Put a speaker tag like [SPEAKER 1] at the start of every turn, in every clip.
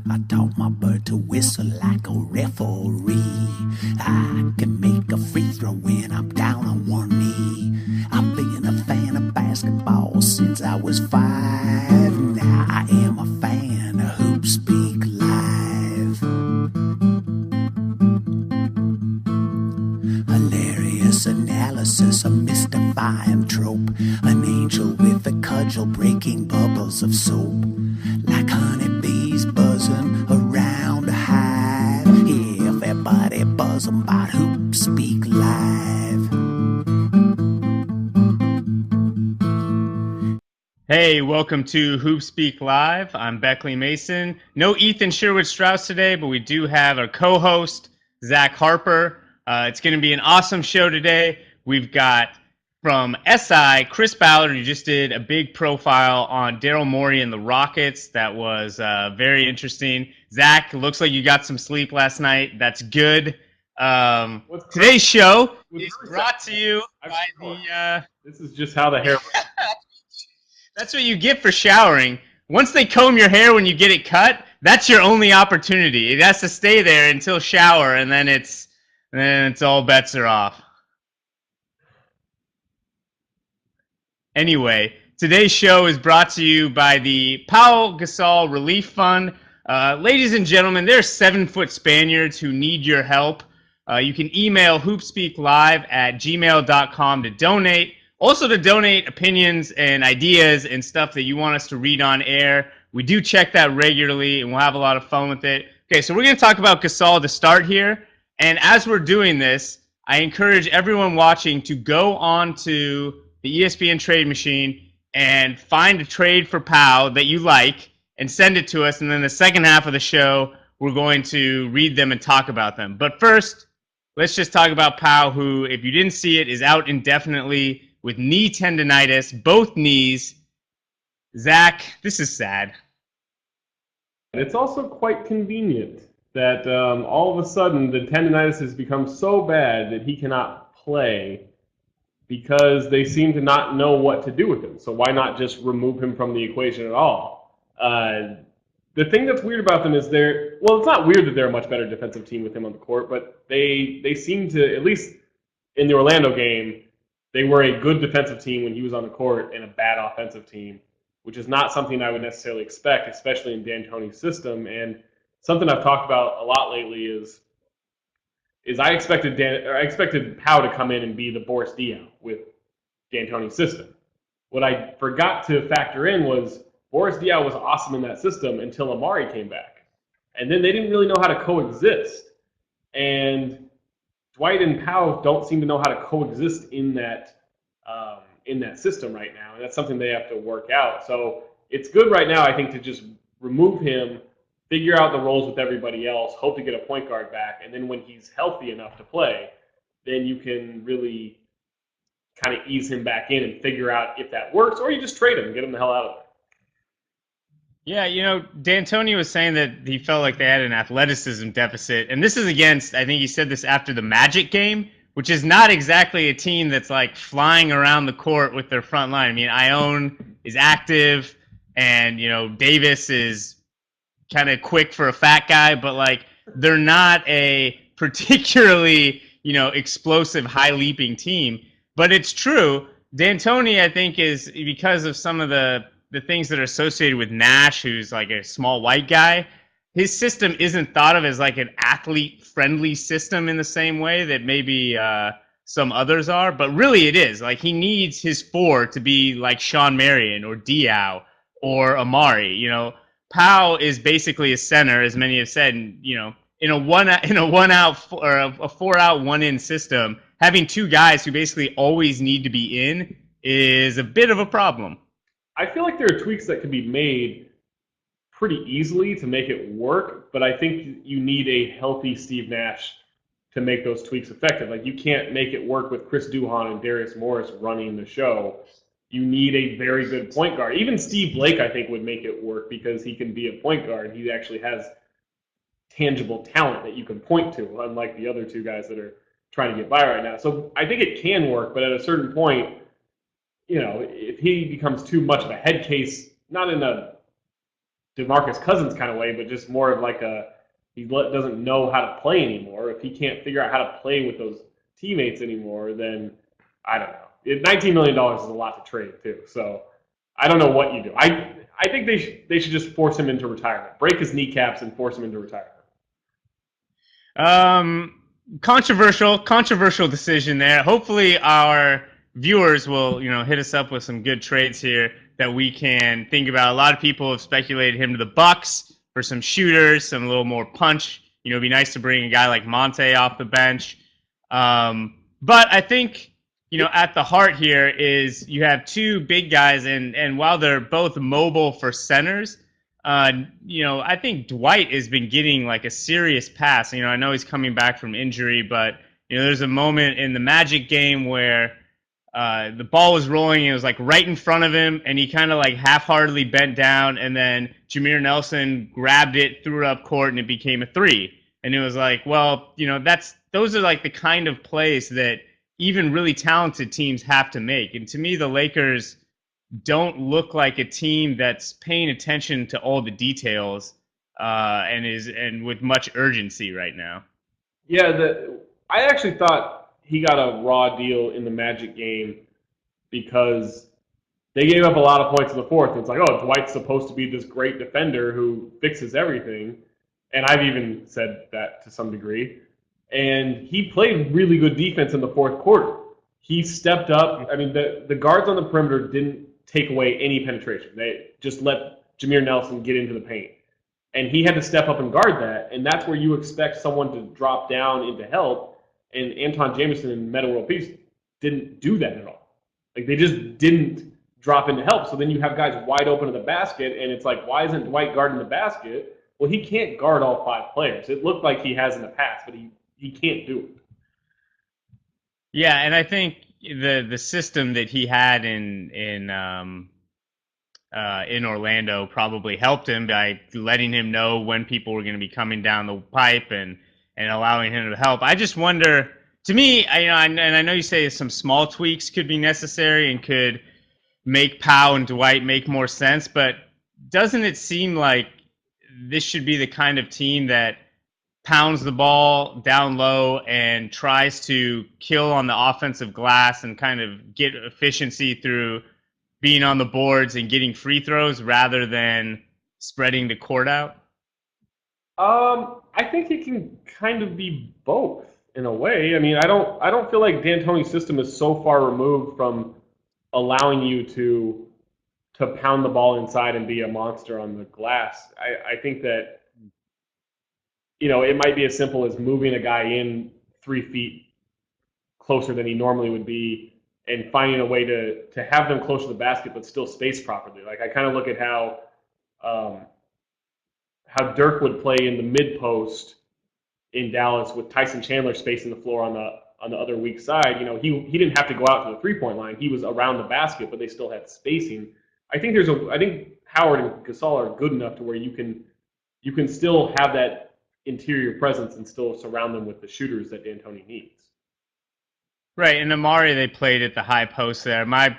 [SPEAKER 1] I taught my bird to whistle like a referee. I can make a free throw when I'm down on one knee. I've been a fan of basketball since I was 5. Now I am a fan of HoopSpeak Live. Hilarious analysis, a mystifying trope. An angel with a cudgel breaking bubbles of soap. Like honeybees buzzing around a hive. Yeah, everybody buzzing about HoopSpeak Live.
[SPEAKER 2] Hey, welcome to HoopSpeak Live. I'm Beckley Mason. No Ethan Sherwood-Strauss today, but we do have our co-host, Zach Harper. It's going to be an awesome show today. We've got from SI, Chris Ballard, who just did a big profile on Daryl Morey and the Rockets. That was very interesting. Zach, looks like you got some sleep last night. That's good. Today's show is brought to you by the...
[SPEAKER 3] This is just how the hair works.
[SPEAKER 2] That's what you get for showering. Once they comb your hair when you get it cut, that's your only opportunity. It has to stay there until shower, and then it's all bets are off. Anyway, today's show is brought to you by the Pau Gasol Relief Fund. Ladies and gentlemen, there are 7-foot Spaniards who need your help. You can email hoopspeaklive@gmail.com to donate. Also to donate opinions and ideas and stuff that you want us to read on air. We do check that regularly, and we'll have a lot of fun with it. Okay, so we're going to talk about Gasol to start here. And as we're doing this, I encourage everyone watching to go on to the ESPN trade machine and find a trade for Pau that you like and send it to us. And then the second half of the show, we're going to read them and talk about them. But first, let's just talk about Pau, who, if you didn't see it, is out indefinitely with knee tendonitis, both knees. Zach, this is sad.
[SPEAKER 3] It's also quite convenient that all of a sudden the tendonitis has become so bad that he cannot play because they seem to not know what to do with him. So why not just remove him from the equation at all? The thing that's weird about them is it's not weird that they're a much better defensive team with him on the court, but they seem to, at least in the Orlando game, they were a good defensive team when he was on the court and a bad offensive team, which is not something I would necessarily expect, especially in D'Antoni's system. And something I've talked about a lot lately is I expected Pau to come in and be the Boris Diaw with D'Antoni's system. What I forgot to factor in was Boris Diaw was awesome in that system until Amari came back. And then they didn't really know how to coexist. And Dwight and Pau don't seem to know how to coexist in that system right now, and that's something they have to work out. So it's good right now, I think, to just remove him, figure out the roles with everybody else, hope to get a point guard back, and then when he's healthy enough to play, then you can really kind of ease him back in and figure out if that works, or you just trade him and get him the hell out of there.
[SPEAKER 2] Yeah, D'Antoni was saying that he felt like they had an athleticism deficit. And this is against, I think he said this after the Magic game, which is not exactly a team that's like flying around the court with their front line. I mean, Ione is active and, Davis is kind of quick for a fat guy, but like they're not a particularly, explosive, high-leaping team. But it's true. D'Antoni, I think, is because of some of the things that are associated with Nash, who's like a small white guy, his system isn't thought of as like an athlete-friendly system in the same way that maybe some others are. But really it is. Like he needs his 4 to be like Sean Marion or Diaw or Amari. Pau is basically a center, as many have said, in a one out or a 4-out, 1-in system, having 2 guys who basically always need to be in is a bit of a problem.
[SPEAKER 3] I feel like there are tweaks that can be made pretty easily to make it work, but I think you need a healthy Steve Nash to make those tweaks effective. Like, you can't make it work with Chris Duhon and Darius Morris running the show. You need a very good point guard. Even Steve Blake, I think, would make it work because he can be a point guard. He actually has tangible talent that you can point to, unlike the other 2 guys that are trying to get by right now. So I think it can work, but at a certain point, if he becomes too much of a head case, not in a DeMarcus Cousins kind of way, but just more of like he doesn't know how to play anymore. If he can't figure out how to play with those teammates anymore, then I don't know. $19 million is a lot to trade too. So I don't know what you do. I think they should just force him into retirement, break his kneecaps, and force him into retirement.
[SPEAKER 2] Controversial decision there. Hopefully our viewers will, hit us up with some good trades here that we can think about. A lot of people have speculated him to the Bucks for some shooters, some little more punch. It'd be nice to bring a guy like Monte off the bench. But I think, at the heart here is you have two big guys, and while they're both mobile for centers, I think Dwight has been getting like a serious pass. I know he's coming back from injury, but there's a moment in the Magic game where the ball was rolling and it was like right in front of him, and he kind of like half-heartedly bent down, and then Jameer Nelson grabbed it, threw it up court, and it became a three. And it was like, well, those are like the kind of plays that even really talented teams have to make. And to me, the Lakers don't look like a team that's paying attention to all the details and with much urgency right now.
[SPEAKER 3] Yeah, I actually thought he got a raw deal in the Magic game because they gave up a lot of points in the fourth. And it's like, oh, Dwight's supposed to be this great defender who fixes everything. And I've even said that to some degree. And he played really good defense in the fourth quarter. He stepped up. I mean, the guards on the perimeter didn't take away any penetration. They just let Jameer Nelson get into the paint. And he had to step up and guard that. And that's where you expect someone to drop down into help. And Anton Jameson and Metta World Peace didn't do that at all. Like, they just didn't drop into help. So then you have guys wide open to the basket, and it's like, why isn't Dwight guarding the basket? Well, he can't guard all five players. It looked like he has in the past, but he can't do it.
[SPEAKER 2] Yeah, and I think the system that he had in Orlando probably helped him by letting him know when people were going to be coming down the pipe and allowing him to help. I just wonder, to me, and I know you say some small tweaks could be necessary and could make Pau and Dwight make more sense, but doesn't it seem like this should be the kind of team that pounds the ball down low and tries to kill on the offensive glass and kind of get efficiency through being on the boards and getting free throws rather than spreading the court out?
[SPEAKER 3] I think it can kind of be both in a way. I mean, I don't feel like D'Antoni's system is so far removed from allowing you to pound the ball inside and be a monster on the glass. I think that it might be as simple as moving a guy in 3 feet closer than he normally would be and finding a way to have them close to the basket but still space properly. Like, I kind of look at how Dirk would play in the mid post in Dallas with Tyson Chandler spacing the floor on the other weak side. He didn't have to go out to the 3-point line. He was around the basket, but they still had spacing. I think Howard and Gasol are good enough to where you can still have that interior presence and still surround them with the shooters that D'Antoni needs.
[SPEAKER 2] Right, and Amari, they played at the high post there. My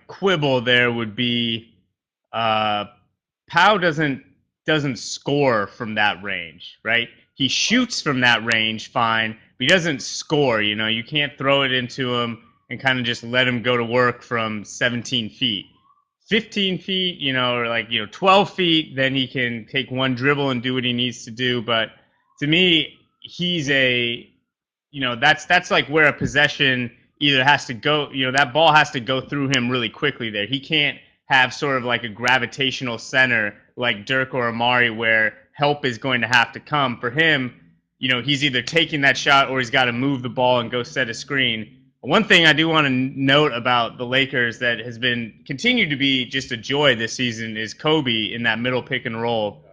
[SPEAKER 2] quibble there would be Pau doesn't score from that range, right? He shoots from that range fine, but he doesn't score. You can't throw it into him and kind of just let him go to work from 17 feet. 15 feet, or 12 feet, then he can take one dribble and do what he needs to do. But to me, he's that's like where a possession either has to go, that ball has to go through him really quickly there. He can't have sort of like a gravitational center like Dirk or Amari where help is going to have to come. For him, he's either taking that shot or he's got to move the ball and go set a screen. One thing I do want to note about the Lakers that has continued to be just a joy this season is Kobe in that middle pick and roll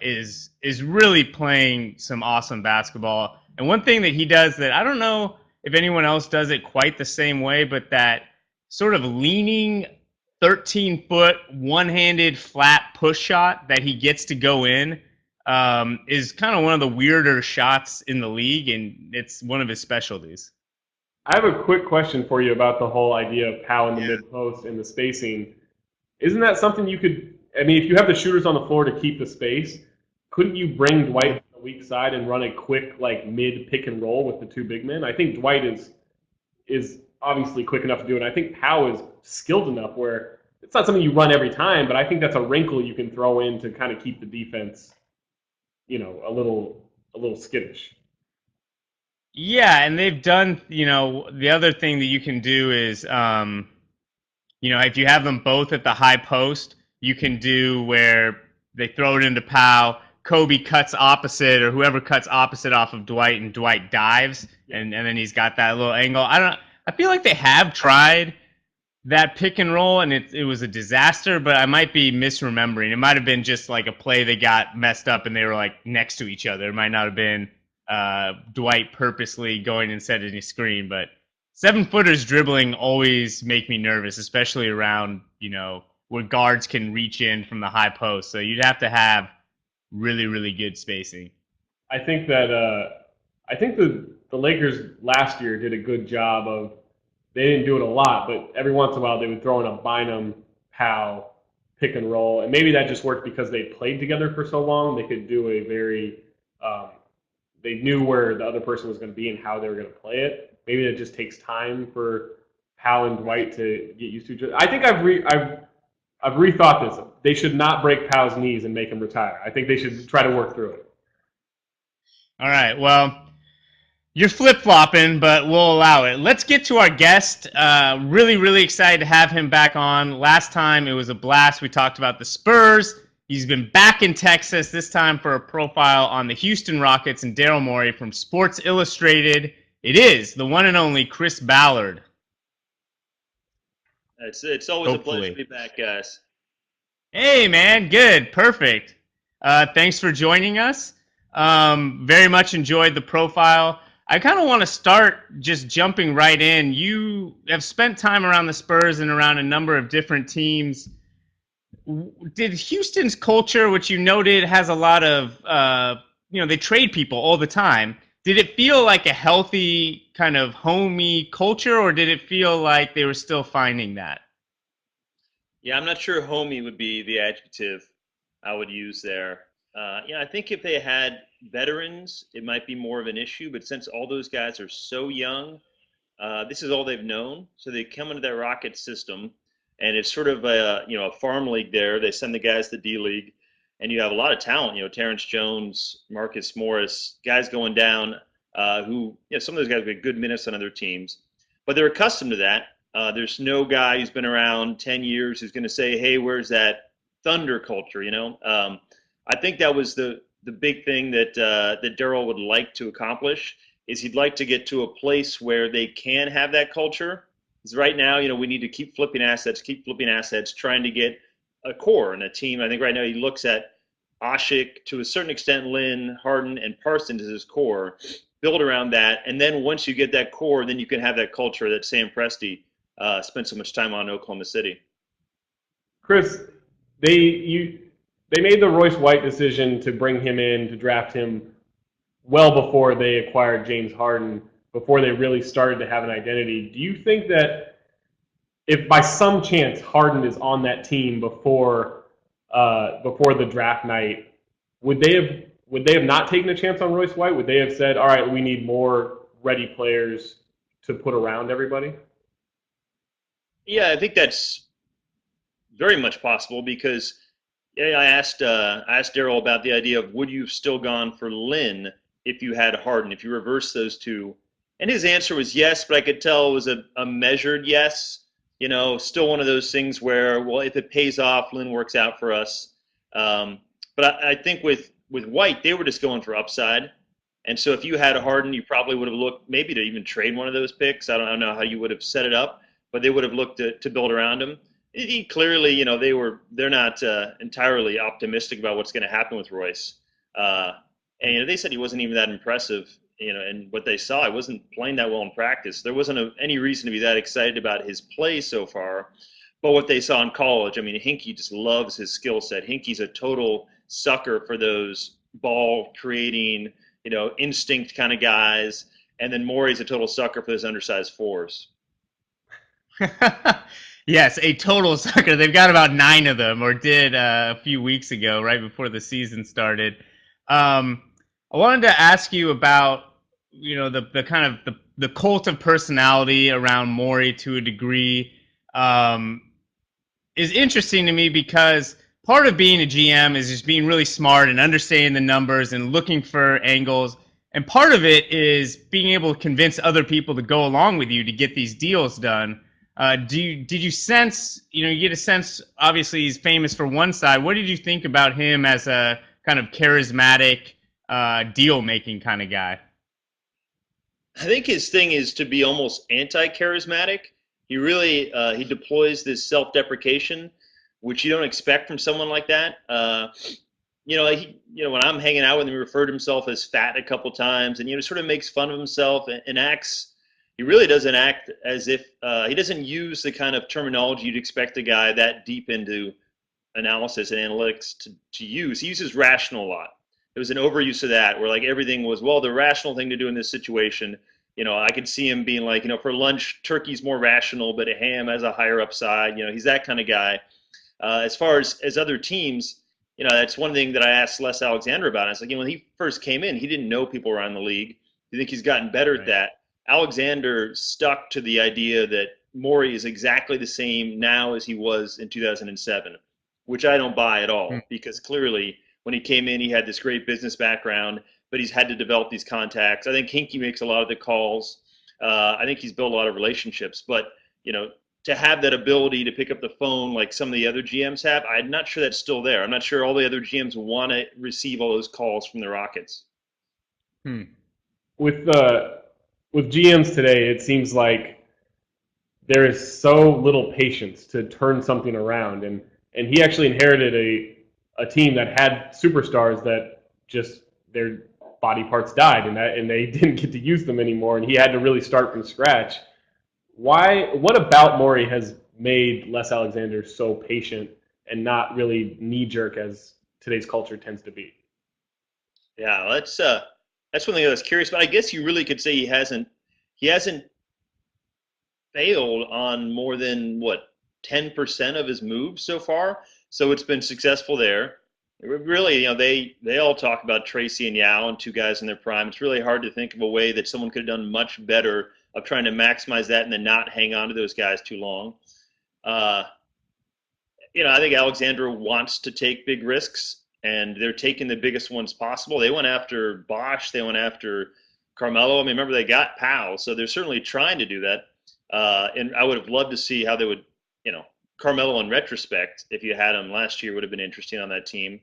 [SPEAKER 2] is really playing some awesome basketball. And one thing that he does that I don't know if anyone else does it quite the same way, but that sort of leaning 13-foot one-handed flat push shot that he gets to go in is kind of one of the weirder shots in the league, and it's one of his specialties.
[SPEAKER 3] I have a quick question for you about the whole idea of Pau in the
[SPEAKER 4] Yeah.
[SPEAKER 3] mid post and the spacing. Isn't that something you could? I mean, if you have the shooters on the floor to keep the space, couldn't you bring Dwight to the weak side and run a quick like mid pick and roll with the two big men? I think Dwight is obviously quick enough to do it. And I think Pau is skilled enough where it's not something you run every time, but I think that's a wrinkle you can throw in to kind of keep the defense, a little skittish.
[SPEAKER 2] Yeah, and they've done, the other thing that you can do is, if you have them both at the high post, you can do where they throw it into Pau, Kobe cuts opposite, or whoever cuts opposite off of Dwight, and Dwight dives, and then he's got that little angle. I feel like they have tried that pick and roll, and it was a disaster, but I might be misremembering. It might have been just like a play that got messed up and they were like next to each other. It might not have been Dwight purposely going and setting a screen, but 7-footers dribbling always make me nervous, especially around, where guards can reach in from the high post. So you'd have to have really, really good spacing.
[SPEAKER 3] I think the Lakers last year did a good job of. They didn't do it a lot, but every once in a while they would throw in a Bynum, Pau, pick and roll, and maybe that just worked because they played together for so long. They could do a very, they knew where the other person was going to be and how they were going to play it. Maybe it just takes time for Pau and Dwight to get used to each other. I think I've rethought this. They should not break Pau's knees and make him retire. I think they should try to work through it.
[SPEAKER 2] All right, well, you're flip-flopping, but we'll allow it. Let's get to our guest. Really, really excited to have him back on. Last time, it was a blast. We talked about the Spurs. He's been back in Texas, this time for a profile on the Houston Rockets and Daryl Morey from Sports Illustrated. It is the one and only Chris Ballard.
[SPEAKER 4] It's always a pleasure to be back, guys.
[SPEAKER 2] Hey, man. Good. Perfect. Thanks for joining us. Very much enjoyed the profile. I kind of want to start just jumping right in. You have spent time around the Spurs and around a number of different teams. Did Houston's culture, which you noted has a lot of, they trade people all the time. Did it feel like a healthy kind of homey culture, or did it feel like they were still finding that?
[SPEAKER 4] Yeah, I'm not sure homey would be the adjective I would use there. I think if they had veterans, it might be more of an issue. But since all those guys are so young, this is all they've known. So they come into that Rocket system, and it's sort of a farm league there. They send the guys to D League, and you have a lot of talent. Terrence Jones, Marcus Morris, guys going down who some of those guys get good minutes on other teams, but they're accustomed to that. There's no guy who's been around 10 years who's going to say, "Hey, where's that Thunder culture?" I think that was the big thing that Daryl would like to accomplish is he'd like to get to a place where they can have that culture. Because right now, we need to keep flipping assets, trying to get a core and a team. I think right now he looks at Ashik, to a certain extent, Lynn, Harden, and Parsons as his core. Build around that, and then once you get that core, then you can have that culture that Sam Presti spent so much time on in Oklahoma City.
[SPEAKER 3] Chris, they made the Royce White decision to bring him in, to draft him well before they acquired James Harden, before they really started to have an identity. Do you think that if by some chance Harden is on that team before the draft night, would they have not taken a chance on Royce White? Would they have said, all right, we need more ready players to put around everybody?
[SPEAKER 4] Yeah, I think that's very much possible because I asked Daryl about the idea of would you have still gone for Lynn if you had Harden, if you reverse those two? And his answer was yes, but I could tell it was a measured yes. Still one of those things where, well, if it pays off, Lynn works out for us. But I think with White, they were just going for upside. And so if you had a Harden, you probably would have looked maybe to even trade one of those picks. I don't know how you would have set it up, but they would have looked to build around him. He clearly, they're not entirely optimistic about what's going to happen with Royce. And they said he wasn't even that impressive, and what they saw, he wasn't playing that well in practice. There wasn't any reason to be that excited about his play so far. But what they saw in college, Hinkie just loves his skill set. Hinkie's a total sucker for those ball creating, instinct kind of guys. and then Morey's a total sucker for those undersized fours.
[SPEAKER 2] Yes, a total sucker. They've got about 9 of them, or did a few weeks ago, right before the season started. I wanted to ask you about, the kind of the cult of personality around Morey to a degree. Is interesting to me because part of being a GM is just being really smart and understanding the numbers and looking for angles. And part of it is being able to convince other people to go along with you to get these deals done. Did you sense, you get a sense, obviously he's famous for one side. What did you think about him as a kind of charismatic, deal-making kind of guy?
[SPEAKER 4] I think his thing is to be almost anti-charismatic. He really he deploys this self-deprecation, which you don't expect from someone like that. When I'm hanging out with him, he referred to himself as fat a couple times, and sort of makes fun of himself and acts. He really doesn't act as if he doesn't use the kind of terminology you'd expect a guy that deep into analysis and analytics to use. He uses rational a lot. There was an overuse of that, where like everything was, well, the rational thing to do in this situation. I could see him being like, for lunch, turkey's more rational, but a ham has a higher upside. He's that kind of guy. As far as other teams, that's one thing that I asked Les Alexander about. I was like, when he first came in, he didn't know people around the league. I think he's gotten better at that. Alexander stuck to the idea that Morey is exactly the same now as he was in 2007, which I don't buy at all, because clearly when he came in, he had this great business background, but he's had to develop these contacts. I think Hinkie makes a lot of the calls. I think he's built a lot of relationships, but to have that ability to pick up the phone like some of the other GMs have, I'm not sure that's still there. I'm not sure all the other GMs want to receive all those calls from the Rockets.
[SPEAKER 3] With GMs today, it seems like there is so little patience to turn something around, and he actually inherited a team that had superstars that just their body parts died, and they didn't get to use them anymore, and he had to really start from scratch. What about Morey has made Les Alexander so patient and not really knee-jerk as today's culture tends to be?
[SPEAKER 4] Yeah, that's one thing I was curious about. I guess you really could say he hasn't failed on more than 10% of his moves so far. So it's been successful there. Really, they all talk about Tracy and Yao and two guys in their prime. It's really hard to think of a way that someone could have done much better of trying to maximize that and then not hang on to those guys too long. I think Alexander wants to take big risks, and they're taking the biggest ones possible. They went after Bosch. They went after Carmelo. Remember, they got Pau, so they're certainly trying to do that. And I would have loved to see how they would, Carmelo in retrospect, if you had him last year, would have been interesting on that team.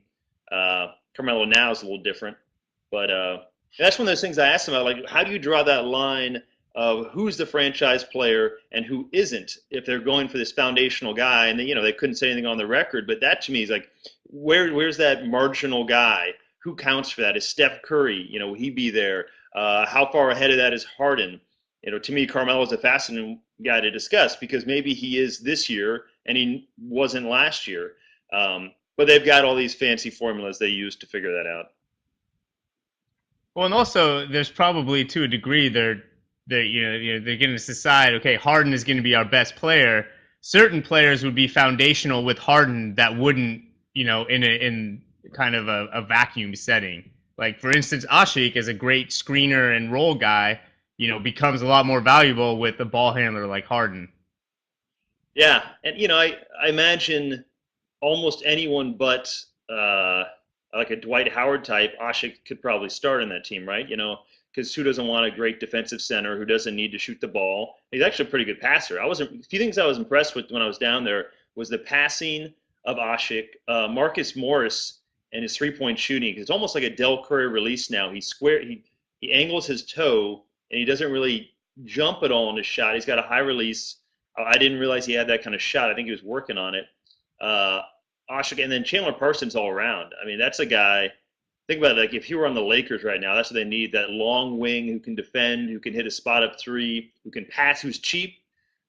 [SPEAKER 4] Carmelo now is a little different. But that's one of those things I asked him about, like, how do you draw that line of who's the franchise player and who isn't if they're going for this foundational guy? And they couldn't say anything on the record, but that to me is like, where's that marginal guy? Who counts for that? Is Steph Curry, will he be there? How far ahead of that is Harden? To me, Carmelo is a fascinating guy to discuss because maybe he is this year and he wasn't last year. But they've got all these fancy formulas they use to figure that out.
[SPEAKER 2] Well, and also there's probably to a degree they're going to decide, okay, Harden is going to be our best player. Certain players would be foundational with Harden that wouldn't, in kind of a vacuum setting. Like, for instance, Ashik is a great screener and roll guy, becomes a lot more valuable with a ball handler like Harden.
[SPEAKER 4] Yeah, and I imagine almost anyone but like a Dwight Howard type, Ashik could probably start on that team, right? Because who doesn't want a great defensive center who doesn't need to shoot the ball? He's actually a pretty good passer. A few things I was impressed with when I was down there was the passing of Ashik, Marcus Morris, and his three-point shooting. It's almost like a Del Curry release now. He angles his toe, and he doesn't really jump at all in his shot. He's got a high release. I didn't realize he had that kind of shot. I think he was working on it. Ashik, and then Chandler Parsons all around. I mean, that's a guy. Think about it. Like, if he were on the Lakers right now, that's what they need: that long wing who can defend, who can hit a spot up three, who can pass, who's cheap.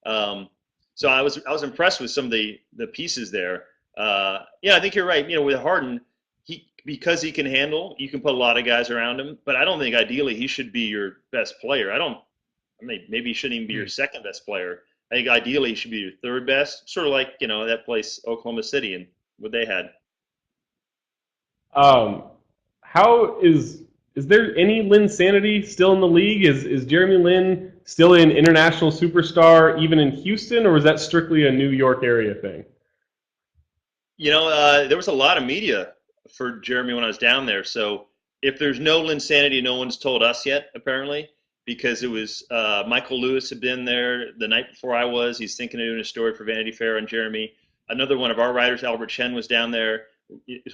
[SPEAKER 4] So I was impressed with some of the pieces there. I think you're right. With Harden, because he can handle, you can put a lot of guys around him, but I don't think ideally he should be your best player. I mean, maybe he shouldn't even be your second best player. I think ideally he should be your third best, sort of like, that place, Oklahoma City, and what they had.
[SPEAKER 3] How is there any Lin sanity still in the league? Is Jeremy Lin still an international superstar even in Houston, or is that strictly a New York area thing?
[SPEAKER 4] There was a lot of media for Jeremy when I was down there. So if there's no Linsanity, no one's told us yet, apparently, because it was Michael Lewis had been there the night before I was. He's thinking of doing a story for Vanity Fair on Jeremy. Another one of our writers, Albert Chen, was down there.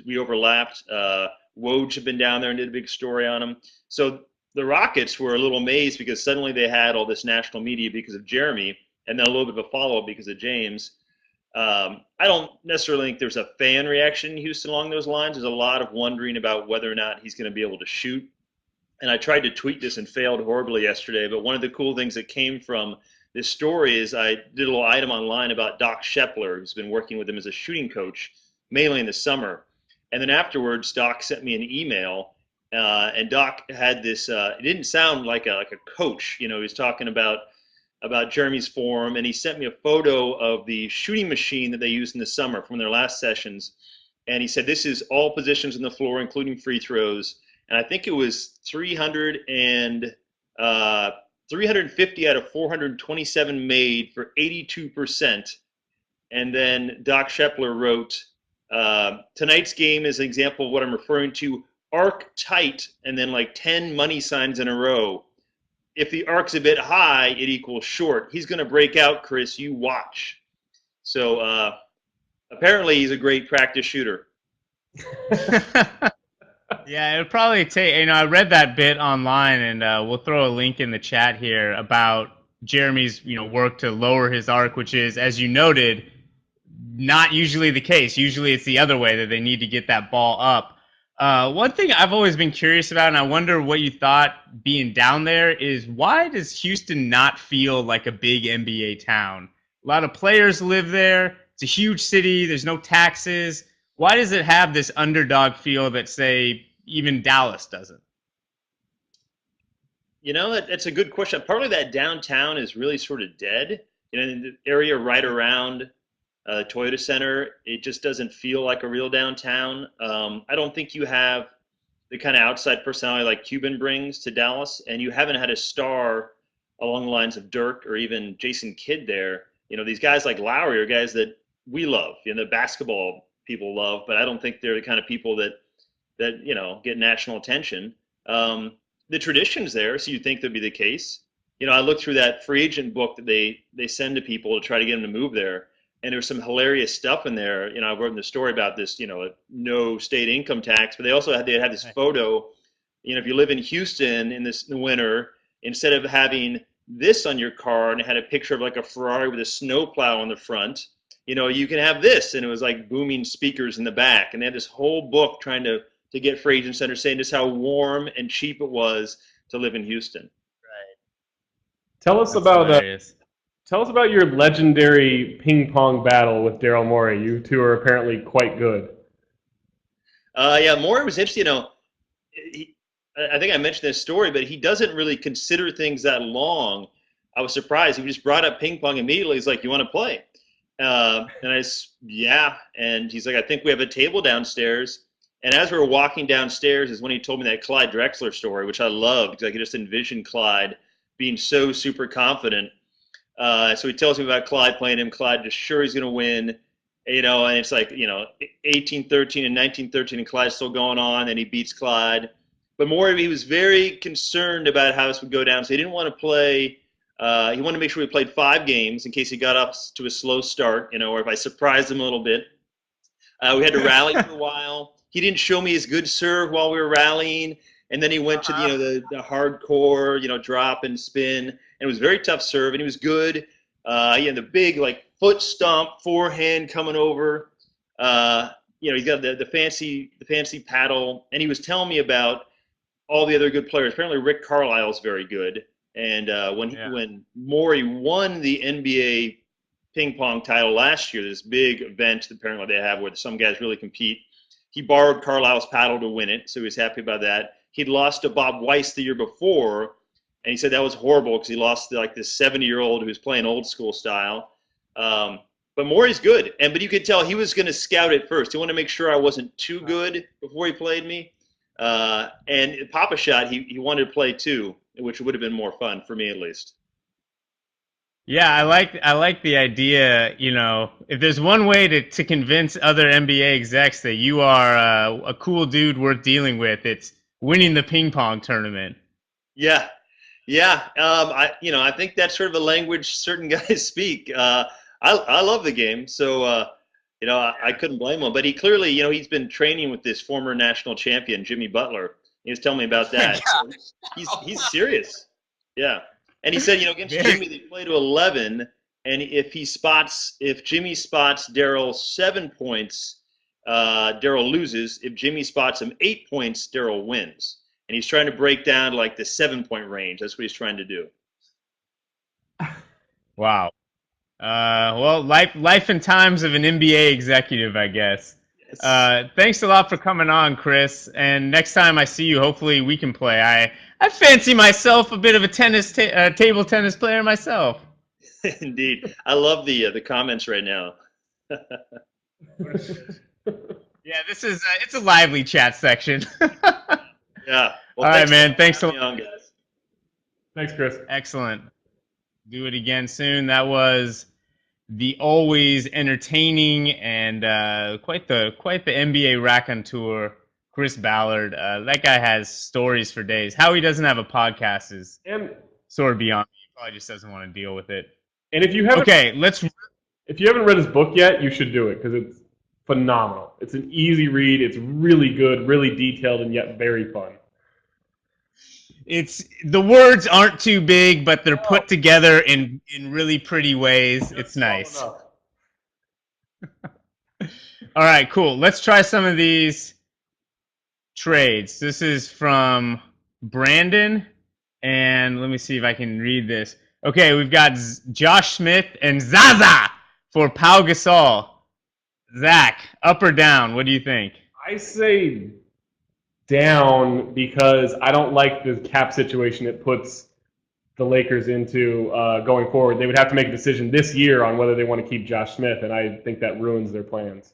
[SPEAKER 4] We overlapped. Woj had been down there and did a big story on him. So the Rockets were a little amazed because suddenly they had all this national media because of Jeremy, and then a little bit of a follow-up because of James. I don't necessarily think there's a fan reaction in Houston along those lines. There's a lot of wondering about whether or not he's going to be able to shoot. And I tried to tweet this and failed horribly yesterday, but one of the cool things that came from this story is I did a little item online about Doc Shepler, who's been working with him as a shooting coach, mainly in the summer. And then afterwards, Doc sent me an email, and Doc had this, it didn't sound like a coach. He was talking about Jeremy's form, and he sent me a photo of the shooting machine that they used in the summer from their last sessions. And he said, this is all positions on the floor, including free throws. And I think it was 350 out of 427 made for 82%. And then Doc Shepler wrote, tonight's game is an example of what I'm referring to, arc tight, and then like 10 money signs in a row. If the arc's a bit high, it equals short. He's going to break out, Chris. You watch. So apparently he's a great practice shooter.
[SPEAKER 2] Yeah, it'll probably take, I read that bit online, and we'll throw a link in the chat here about Jeremy's, work to lower his arc, which is, as you noted, not usually the case. Usually it's the other way, that they need to get that ball up. One thing I've always been curious about, and I wonder what you thought being down there, is why does Houston not feel like a big NBA town? A lot of players live there. It's a huge city. There's no taxes. Why does it have this underdog feel that, say, even Dallas doesn't?
[SPEAKER 4] That's a good question. Partly that downtown is really sort of dead. In the area right around Toyota Center, it just doesn't feel like a real downtown. I don't think you have the kind of outside personality like Cuban brings to Dallas, and you haven't had a star along the lines of Dirk or even Jason Kidd there. These guys like Lowry are guys that we love, the basketball people love, but I don't think they're the kind of people that get national attention. The tradition's there, so you'd think that'd be the case. I looked through that free agent book that they send to people to try to get them to move there, and there's some hilarious stuff in there. I wrote in the story about this, no state income tax, but they also had this photo. If you live in Houston in the winter, instead of having this on your car and it had a picture of like a Ferrari with a snowplow on the front, you can have this, and it was like booming speakers in the back, and they had this whole book trying to get free agents to understand just how warm and cheap it was to live in Houston.
[SPEAKER 2] Right.
[SPEAKER 3] Tell us about your legendary ping pong battle with Daryl Morey. You two are apparently quite good.
[SPEAKER 4] Yeah, Morey was interesting. I think I mentioned this story, but he doesn't really consider things that long. I was surprised. He just brought up ping pong immediately. He's like, "You want to play?" And I said, "Yeah." And he's like, "I think we have a table downstairs." And as we were walking downstairs is when he told me that Clyde Drexler story, which I loved because I could just envision Clyde being so super confident. So he tells me about Clyde playing him. Clyde just sure he's going to win, and it's like, 18-13 and 19-13, and Clyde's still going on, and he beats Clyde. But Morey, he was very concerned about how this would go down, so he didn't want to play. He wanted to make sure we played 5 games in case he got up to a slow start, or if I surprised him a little bit. We had to rally for a while. He didn't show me his good serve while we were rallying, and then he went to the hardcore, drop and spin, and it was very tough serve, and he was good. He had the big foot stomp forehand coming over. He's got the fancy paddle, and he was telling me about all the other good players. Apparently, Rick Carlisle's very good, and when Morey won the NBA ping pong title last year, this big event apparently they have where some guys really compete. He borrowed Carlisle's paddle to win it, so he was happy about that. He'd lost to Bob Weiss the year before, and he said that was horrible because he lost to like this 70-year-old who was playing old school style. But Morey's good, but you could tell he was going to scout it first. He wanted to make sure I wasn't too good before he played me. And Papa Shot, he wanted to play too, which would have been more fun for me at least.
[SPEAKER 2] Yeah, I like the idea. If there's one way to convince other NBA execs that you are a cool dude worth dealing with, it's winning the ping pong tournament.
[SPEAKER 4] Yeah. I think that's sort of a language certain guys speak. I love the game, so I couldn't blame him. But he clearly, he's been training with this former national champion, Jimmy Butler. He was telling me about that. So he's serious. Yeah. And he said, against Jimmy, they play to 11, and if Jimmy spots Daryl 7 points, Daryl loses. If Jimmy spots him 8 points, Daryl wins. And he's trying to break down like the 7-point range. That's what he's trying to do.
[SPEAKER 2] Wow. Well, life and times of an NBA executive, I guess. Yes. Thanks a lot for coming on, Chris. And next time I see you, hopefully we can play. I fancy myself a bit of a table tennis player myself.
[SPEAKER 4] Indeed. I love the comments right now.
[SPEAKER 2] Yeah, it's a lively chat section.
[SPEAKER 4] Yeah. Well,
[SPEAKER 2] all right, man. Thanks a lot.
[SPEAKER 4] Guys.
[SPEAKER 3] Thanks, Chris.
[SPEAKER 2] Excellent. Do it again soon. That was the always entertaining and quite the NBA raconteur, Chris Ballard. That guy has stories for days. How he doesn't have a podcast is sort of beyond me. He probably just doesn't want to deal with it.
[SPEAKER 3] And if you haven't read his book yet, you should do it because it's phenomenal. It's an easy read. It's really good, really detailed, and yet very fun.
[SPEAKER 2] The words aren't too big, but they're put together in really pretty ways. It's nice. All right, cool. Let's try some of these trades. This is from Brandon, and let me see if I can read this. Okay, we've got Josh Smith and Zaza for Pau Gasol. Zach, up or down? What do you think?
[SPEAKER 3] I say down because I don't like the cap situation it puts the Lakers into going forward. They would have to make a decision this year on whether they want to keep Josh Smith, and I think that ruins their plans.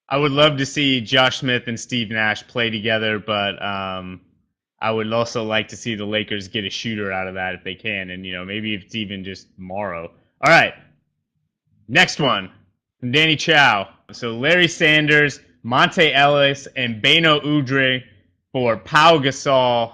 [SPEAKER 2] I would love to see Josh Smith and Steve Nash play together, but I would also like to see the Lakers get a shooter out of that if they can, and maybe if it's even just Morrow. All right, next one from Danny Chow. So Larry Sanders, Monte Ellis, and Beno Udrih for Pau Gasol.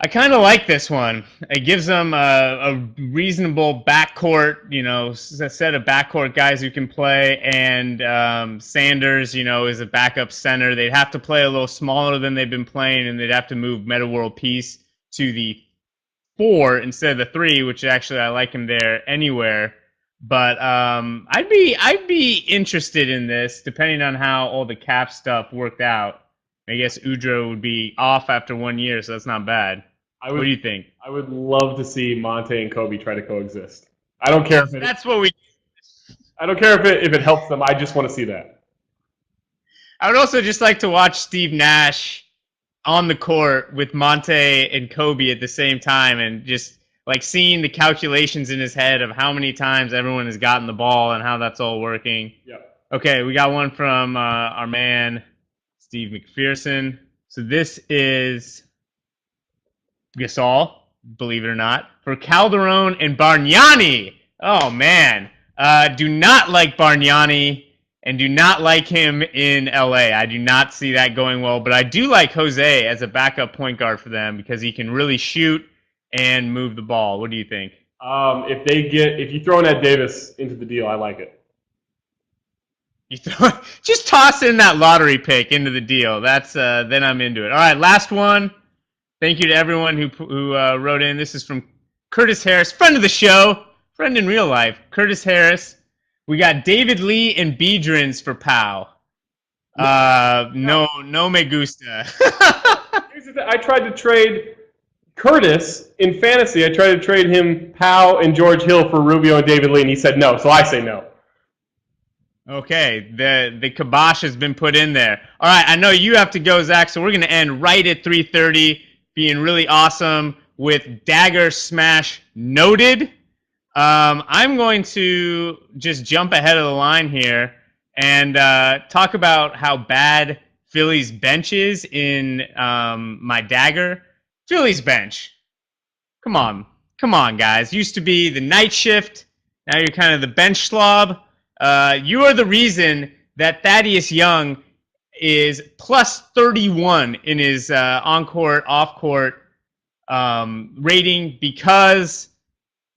[SPEAKER 2] I kind of like this one. It gives them a reasonable backcourt, a set of backcourt guys who can play, and Sanders, is a backup center. They'd have to play a little smaller than they've been playing, and they'd have to move Metta World Peace to the 4 instead of the 3, which actually I like him there anywhere. But I'd be interested in this, depending on how all the cap stuff worked out. I guess Udrih would be off after 1 year, so that's not bad. What do you think?
[SPEAKER 3] I would love to see Monte and Kobe try to coexist. I don't care if I don't care if it helps them. I just want to see that.
[SPEAKER 2] I would also just like to watch Steve Nash on the court with Monte and Kobe at the same time, and just like seeing the calculations in his head of how many times everyone has gotten the ball and how that's all working.
[SPEAKER 3] Yeah.
[SPEAKER 2] Okay, we got one from our man Steve McPherson. So this is Gasol, believe it or not, for Calderon and Bargnani. Oh, man. Do not like Bargnani and do not like him in LA. I do not see that going well, but I do like Jose as a backup point guard for them because he can really shoot and move the ball. What do you think?
[SPEAKER 3] If you throw Ed Davis into the deal, I like it.
[SPEAKER 2] Just toss in that lottery pick into the deal. That's then I'm into it. All right, last one. Thank you to everyone who wrote in. This is from Curtis Harris, friend of the show, friend in real life. Curtis Harris. We got David Lee and Biedrins for Pau. No me gusta.
[SPEAKER 3] I tried to trade Curtis in fantasy. I tried to trade him Pau and George Hill for Rubio and David Lee, and he said no. So I say no.
[SPEAKER 2] Okay, the kibosh has been put in there. All right, I know you have to go, Zach, so we're going to end right at 3:30, being really awesome with Dagger Smash noted. I'm going to just jump ahead of the line here and talk about how bad Philly's bench is in my Dagger. Philly's bench. Come on, guys. Used to be the night shift. Now you're kind of the bench slob. You are the reason that Thaddeus Young is plus 31 in his on-court, off-court rating because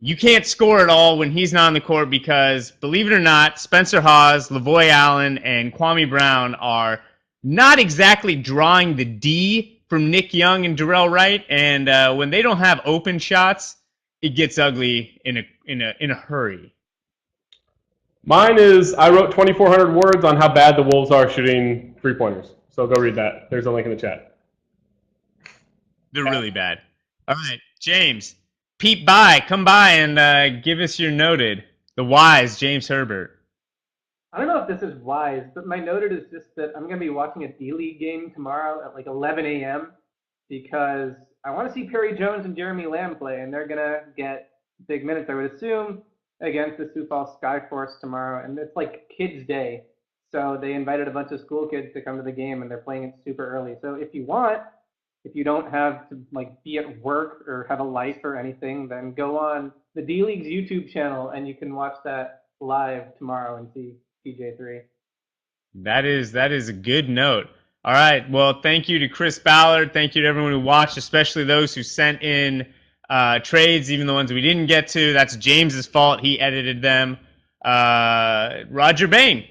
[SPEAKER 2] you can't score at all when he's not on the court because, believe it or not, Spencer Hawes, Lavoy Allen, and Kwame Brown are not exactly drawing the D from Nick Young and Darrell Wright, and when they don't have open shots, it gets ugly in a hurry.
[SPEAKER 3] Mine is, I wrote 2,400 words on how bad the Wolves are shooting three-pointers. So go read that. There's a link in the chat.
[SPEAKER 2] They're really bad. All right, James, peep by. Come by and give us your noted. The wise James Herbert.
[SPEAKER 5] I don't know if this is wise, but my noted is just that I'm going to be watching a D-League game tomorrow at like 11 a.m. because I want to see Perry Jones and Jeremy Lamb play, and they're going to get big minutes, I would assume, against the Sioux Falls Skyforce tomorrow. And it's like Kids Day, so they invited a bunch of school kids to come to the game, and they're playing it super early. So if you don't have to like be at work or have a life or anything, then go on the D-League's YouTube channel, and you can watch that live tomorrow and see PJ3.
[SPEAKER 2] That is a good note. All right. Well, thank you to Chris Ballard. Thank you to everyone who watched, especially those who sent in trades, even the ones we didn't get to. That's James's fault. He edited them. Roger Bain,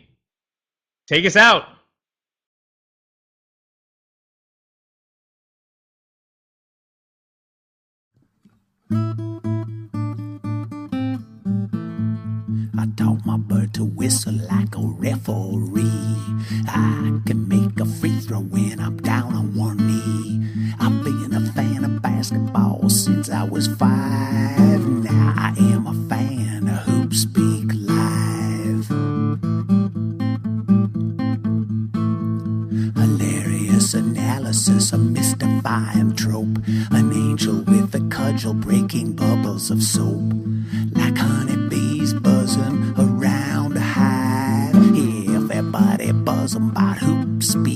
[SPEAKER 2] take us out.
[SPEAKER 1] I taught my bird to whistle like a referee. I can make a free throw when I'm down on one knee. I've been a fan of basketball since I was 5. Now I am a fan of HoopSpeak Live. Hilarious analysis, a mystifying trope. An angel with a cudgel breaking bubbles of soap. Like honeybees buzzing around a hive. Everybody buzzing about HoopSpeak.